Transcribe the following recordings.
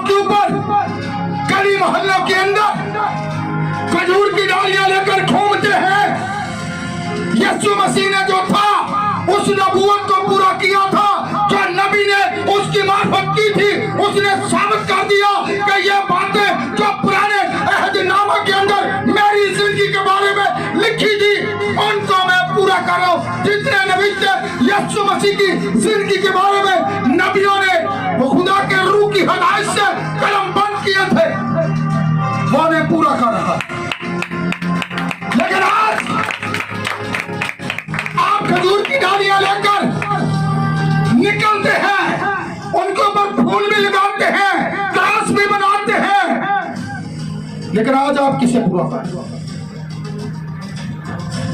के ऊपर गली मोहल्लों के अंदर खजूर की डालियां लेकर घूमते हैं। यीशु मसीह ने जो था उस नबूवत को पूरा किया था, जो नबी ने उसकी मार्फत की थी, उसने साबित कर दिया कि ये बातें जो पुराने अहदनामा के अंदर मेरी जिंदगी के बारे में लिखी थी उनको मैं पूरा कर रहा हूं। जितने नबी थे यीशु मसीह की जिंदगी के बारे में नबियों ने वो खुदा के रूह की हदायत से कलम बंद किए थे, वो मैं पूरा कर रहा। लेकिन आज आप खजूर की डालियां लेकर निकलते हैं, उनके ऊपर फूल भी लगाते हैं, क्रॉस भी बनाते हैं, लेकिन आज आप किसे पूरा करें?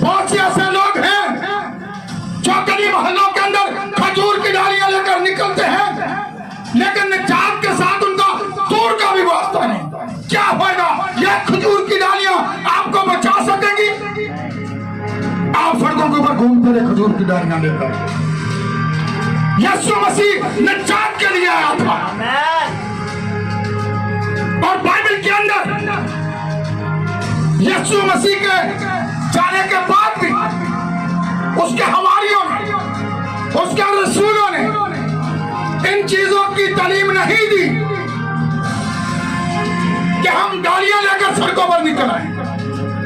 बहुत से ऐसे लोग हैं जो गली मोहल्लों के अंदर खजूर की डालियां लेकर निकलते हैं, लेकिन निजात के साथ उनका दूर का भी वास्ता नहीं। क्या होगा? ये खजूर की डालियां आपको बचा सकेंगी? आप सड़कों के ऊपर घूमते रहे खजूर की डालियां लेकर। यीशु मसीह निजात के लिए आया था, और बाइबल के अंदर यीशु मसीह के जाने के बाद भी उसके हवारियों ने, उसके रसूलों ने इन चीजों की तालीम नहीं दी कि हम डालियां लेकर सड़कों पर निकल आए,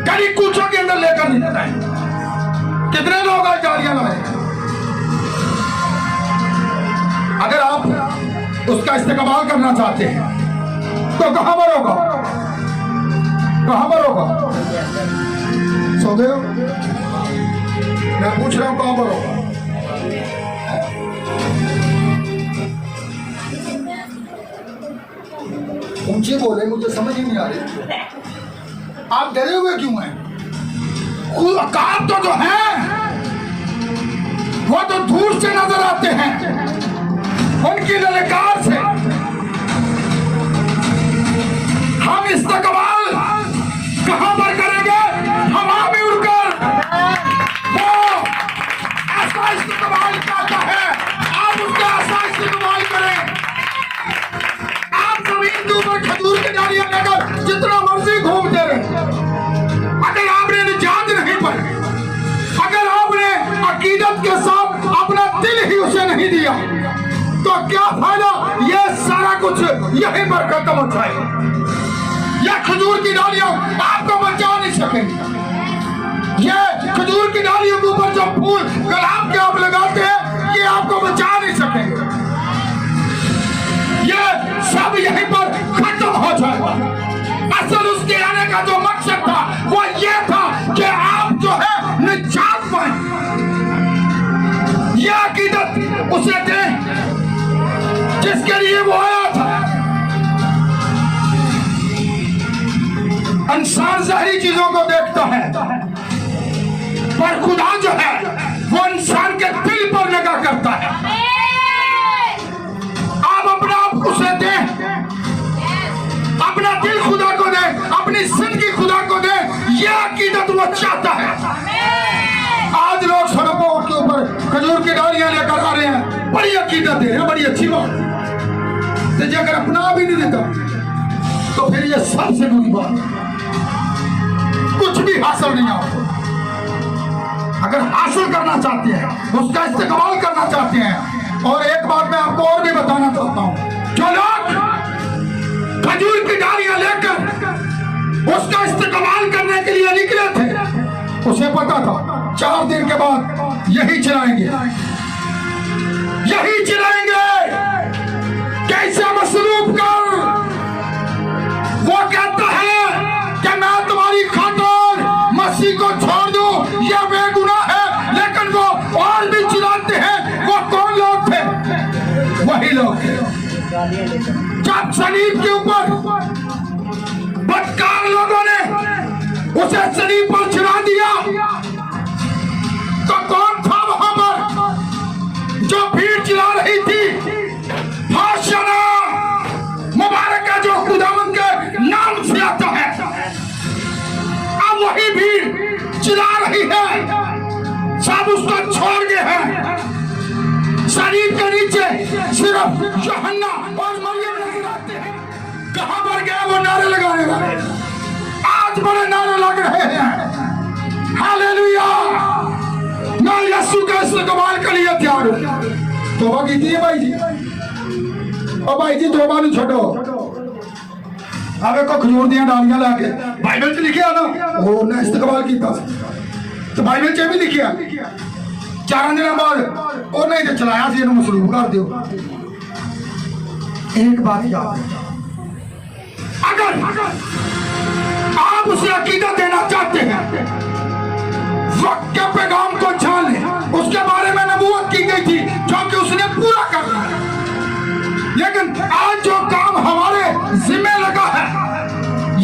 गली कूचों के अंदर लेकर निकल आए। कितने लोग आज डालियां लाए? अगर आप उसका इस्तेमाल करना चाहते हैं तो कहां पर होगा? कहां पर होगा? सो गए हो? मैं पूछ रहा हूं कहां पर होगा? ऊंचे बोले, मुझे समझ ही नहीं आ रही। आप डरे हुए क्यों हैं? औकात तो जो है वो तो दूर से नजर आते हैं, उनकी ललकार से हम इस्तेमाल कहां पर करेंगे? हवा में उड़कर। वो ऐसा इस्तेमाल करता है, आप उसका ऐसा इस्तेमाल करें। आप जमीन के ऊपर खजूर की डालियां लेकर जितना मर्जी घूमते रहे, अगर आपने निजात नहीं पाई, अगर आपने अकीदत के साथ अपना दिल ही उसे नहीं दिया, तो क्या फायदा? ये सारा कुछ यहीं पर खत्म हो जाएगा। यह खजूर की डालियां आपको बचा नहीं सकेंगी। ये खजूर की डालियों के ऊपर जो फूल गुलाब के आप लगाते हैं, ये आपको बचा नहीं सकेंगे। ये सब यहीं पर खत्म हो जाएगा। असल उसके आने का जो मकसद था वो ये था कि आप जो है निजात पाएं। यह अकीदत उसे दें जिसके लिए वो आया था। इंसान ज़ाहिरी चीजों को देखता है, पर खुदा जो है वो इंसान के दिल पर निगाह करता है। आप अपना आप उसे दें, अपना दिल खुदा को दें, अपनी जिंदगी खुदा को दें। यह अकीदत वो चाहता है। आज लोग सड़कों के ऊपर खजूर की डालियां लेकर आ रहे हैं, बड़ी अकीदत है, बड़ी अच्छी बात। अगर अपना भी नहीं देता तो फिर ये सबसे बुरी बात है, कुछ भी हासिल नहीं आपको। अगर हासिल करना चाहते हैं, उसका इस्तेमाल करना चाहते हैं। और एक बात मैं आपको और भी बताना चाहता हूं, जो लोग खजूर की डालियां लेकर उसका इस्तेमाल करने के लिए निकले थे, उसे पता था 4 दिन के बाद यही चलाएंगे, यही चलाएंगे। कैसे मसरूफ कर? वो कहता है कि मैं तुम्हारी खातिर मसीह को छोड़ दूं, यह बेगुनाह है, लेकिन वो और भी चिल्लाते हैं। वो कौन लोग थे? वही लोग थे जब सलीब के ऊपर बदकार लोगों ने उसे सलीब पर चढ़ा दिया, तो कौन था वहां पर जो भीड़ चिल्ला रही थी? हाशना मुबारक है जो खुदावंद के नाम से आता है। अब वही भीड़ चिल्ला रही है, सब उसको छोड़ गए हैं। शरीर के नीचे सिर्फ यूहन्ना और मरियम नजर आते हैं। नारे लगाने वाले, आज बड़े नारे लग रहे हैं। हालेलुया। मैं यीशु के इस्तकबाल के लिए तैयार हूं। तौबा की है भाई जी, और भाई जी तौबा नहीं छोड़ो। अब को खजूर दियां डालियां लाके बाइबल च लिखिया ना, वो ने इस्तकबाल कीता, तो बाइबल च भी लिखिया 4 दिन बाद उन्हें जो चलाया सी, इन्हें मसलूब कर दियो। एक बात याद है, अगर आप उसे अकीदत देना चाहते हैं, वक्त के पैगाम को जान लें, उसके बारे में नबूवत की गई थी जो कि उसने पूरा करना है। लेकिन आज जो काम हमारे जिम्मे लगा है,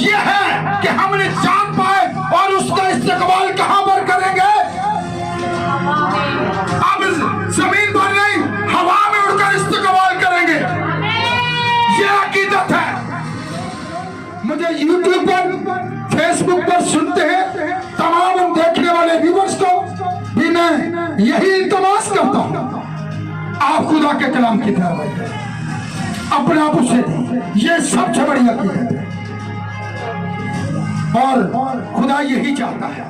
यह है कि हमने जान पाए और उसका इस्तेमाल कहां पर करेंगे। अब जमीन पर नहीं, हवा में उड़कर इस्तेमाल करेंगे। यह अकीदत है। मुझे यूट्यूब पर, फेसबुक पर सुनते हैं तमाम देखने वाले व्यूअर्स को भी मैं यही इल्तमास करता हूं, आप खुदा के कलाम की तरफ अपने आप उसे, ये सबसे बड़ी अकीदत है और खुदा यही चाहता है।